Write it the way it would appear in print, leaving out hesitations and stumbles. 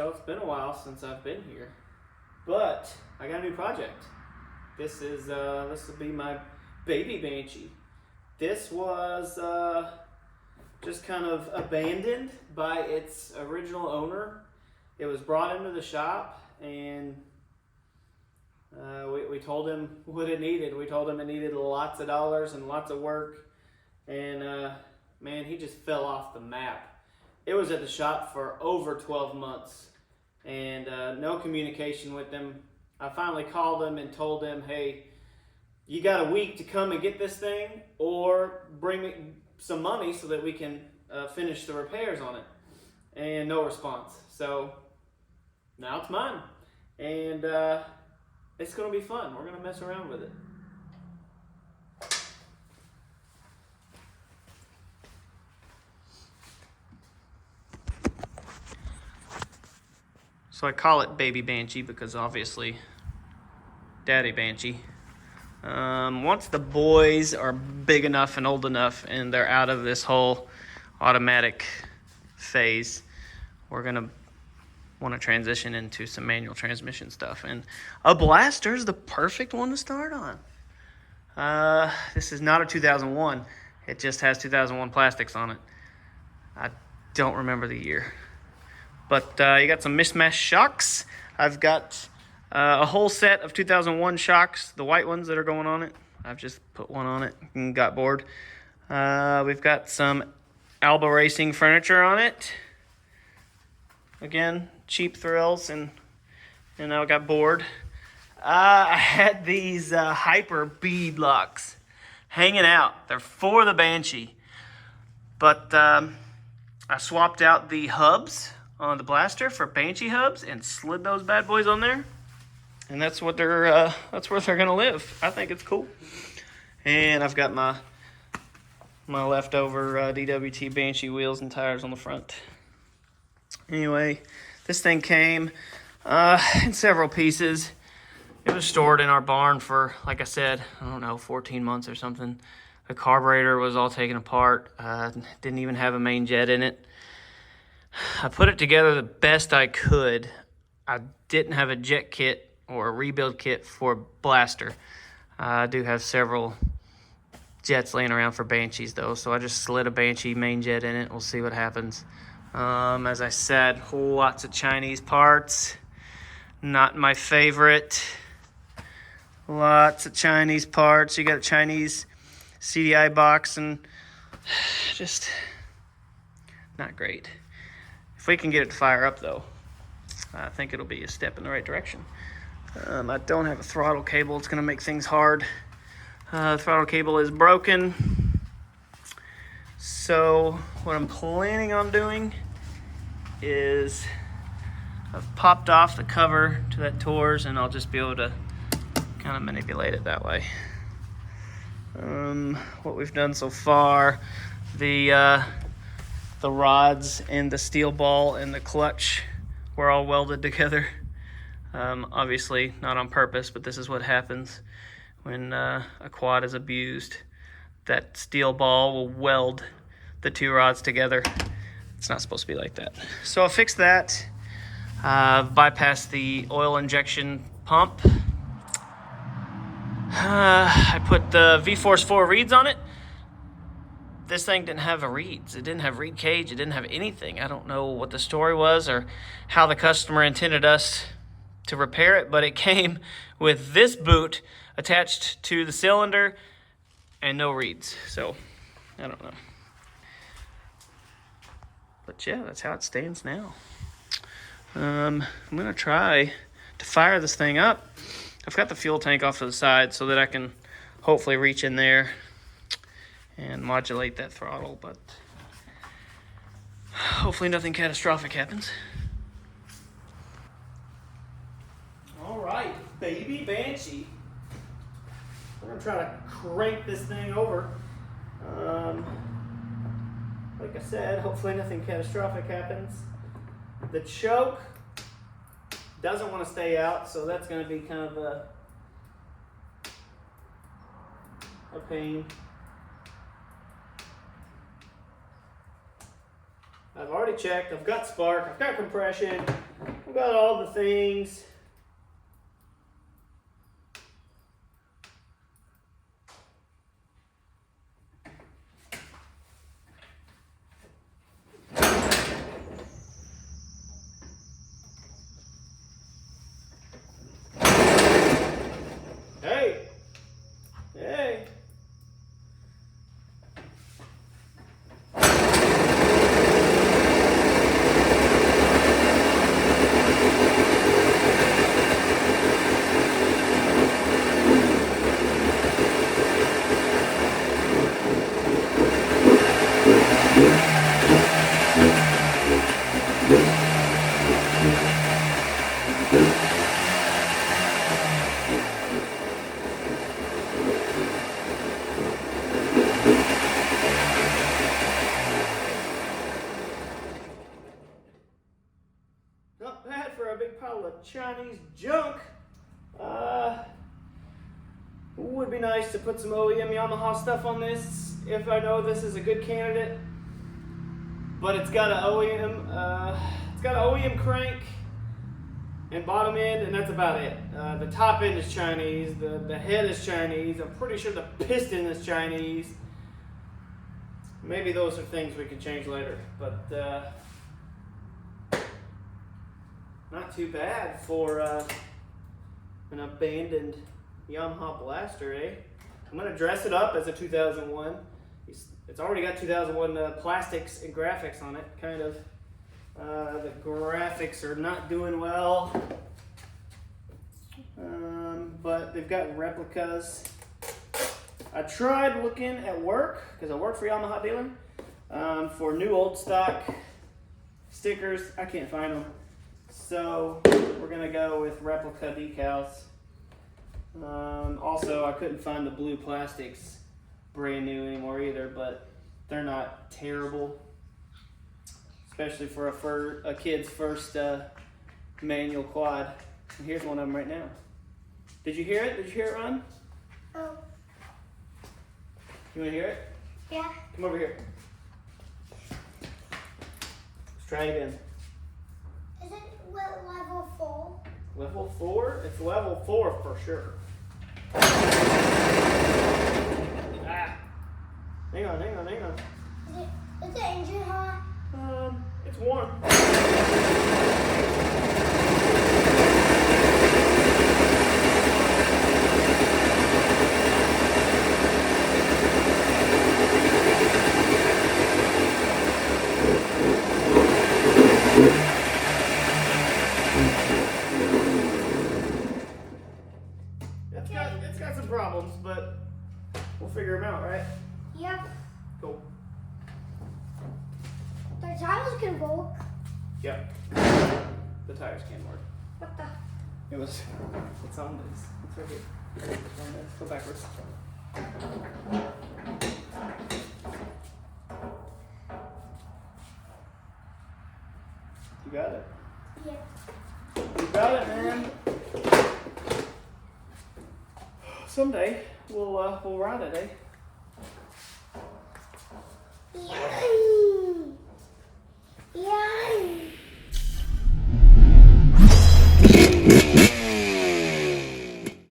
so. It's been a while since I've been here, but I got a new project. This will be my baby Banshee. This was just kind of abandoned by its original owner. It was brought into the shop, and we told him what it needed. We told him it needed lots of dollars and lots of work, and man, he just fell off the map. It was at the shop for over 12 months, and no communication with him. I finally called him and told him, hey, you got a week to come and get this thing, or bring me some money so that we can finish the repairs on it. And no response. So now it's mine, and it's gonna be fun. We're gonna mess around with it. So I call it Baby Banshee because obviously Daddy Banshee. Once the boys are big enough and old enough and they're out of this whole automatic phase, we're gonna want to transition into some manual transmission stuff. And a blaster is the perfect one to start on. This is not a 2001. It just has 2001 plastics on it. I don't remember the year. But you got some mismatched shocks. I've got a whole set of 2001 shocks, the white ones that are going on it. I've just put one on it and got bored. We've got some Alba Racing furniture on it. Again, cheap thrills, and I got bored. I had these Hyper bead locks hanging out. They're for the Banshee. But I swapped out the hubs on the blaster for Banshee hubs and slid those bad boys on there, and that's where they're gonna live. I think it's cool. And I've got my leftover DWT Banshee wheels and tires on the front. Anyway, this thing came in several pieces. It was stored in our barn for, like I said, I don't know, 14 months or something. The carburetor was all taken apart. Didn't even have a main jet in it. I put it together the best I could. I didn't have a jet kit or a rebuild kit for blaster. I do have several jets laying around for Banshees though, so I just slid a Banshee main jet in it. We'll see what happens. As I said, lots of Chinese parts. Not my favorite. Lots of Chinese parts. You got a Chinese CDI box, and just not great. If we can get it to fire up though, I think it'll be a step in the right direction. I don't have a throttle cable. It's going to make things hard. The throttle cable is broken. So what I'm planning on doing is I've popped off the cover to that Tours, and I'll just be able to kind of manipulate it that way. What we've done so far, the rods and the steel ball and the clutch were all welded together. Obviously not on purpose, but this is what happens when a quad is abused. That steel ball will weld the two rods together. It's not supposed to be like that. So I'll fix that. Bypass the oil injection pump. I put the V-Force 4 reeds on it. This thing didn't have a reeds. It didn't have reed cage. It didn't have anything. I don't know what the story was or how the customer intended us to repair it, but it came with this boot attached to the cylinder and no reeds. So I don't know. But yeah, that's how it stands now. I'm gonna try to fire this thing up. I've got the fuel tank off to the side so that I can hopefully reach in there and modulate that throttle, but hopefully nothing catastrophic happens. All right, Baby Banshee. We're gonna try to crank this thing over. Like I said, hopefully nothing catastrophic happens. The choke doesn't want to stay out, so that's going to be kind of a pain. I've already checked. I've got spark. I've got compression. I've got all the things. Hey! Hey! Not bad for a big pile of Chinese junk. Would be nice to put some OEM Yamaha stuff on this if I know this is a good candidate. But it's got an OEM crank and bottom end, and that's about it. The top end is Chinese, the head is Chinese. I'm pretty sure the piston is Chinese. Maybe those are things we can change later, but not too bad for an abandoned Yamaha Blaster, eh? I'm gonna dress it up as a 2001. It's already got 2001 plastics and graphics on it, kind of. The graphics are not doing well, but they've got replicas. I tried looking at work, because I work for Yamaha dealer, for new old stock stickers. I can't find them. So we're gonna go with replica decals. Also, I couldn't find the blue plastics brand new anymore either, but they're not terrible, especially for a kid's first manual quad. And here's one of them right now. Did you hear it? Did you hear it run? Oh. You want to hear it? Yeah. Come over here. Let's try it again. Is it level 4? Level 4? It's level 4 for sure. Ah! Hang on. Is the engine hot? It's warm. It's got some problems, but we'll figure them out, right? Yep. Cool. The tires can work. Yep. The tires can work. What the? It's on this. It's right here. It's on this. Go backwards. You got it. Yeah. You got it, man. Someday we'll ride it, eh? Yeah. Yeah.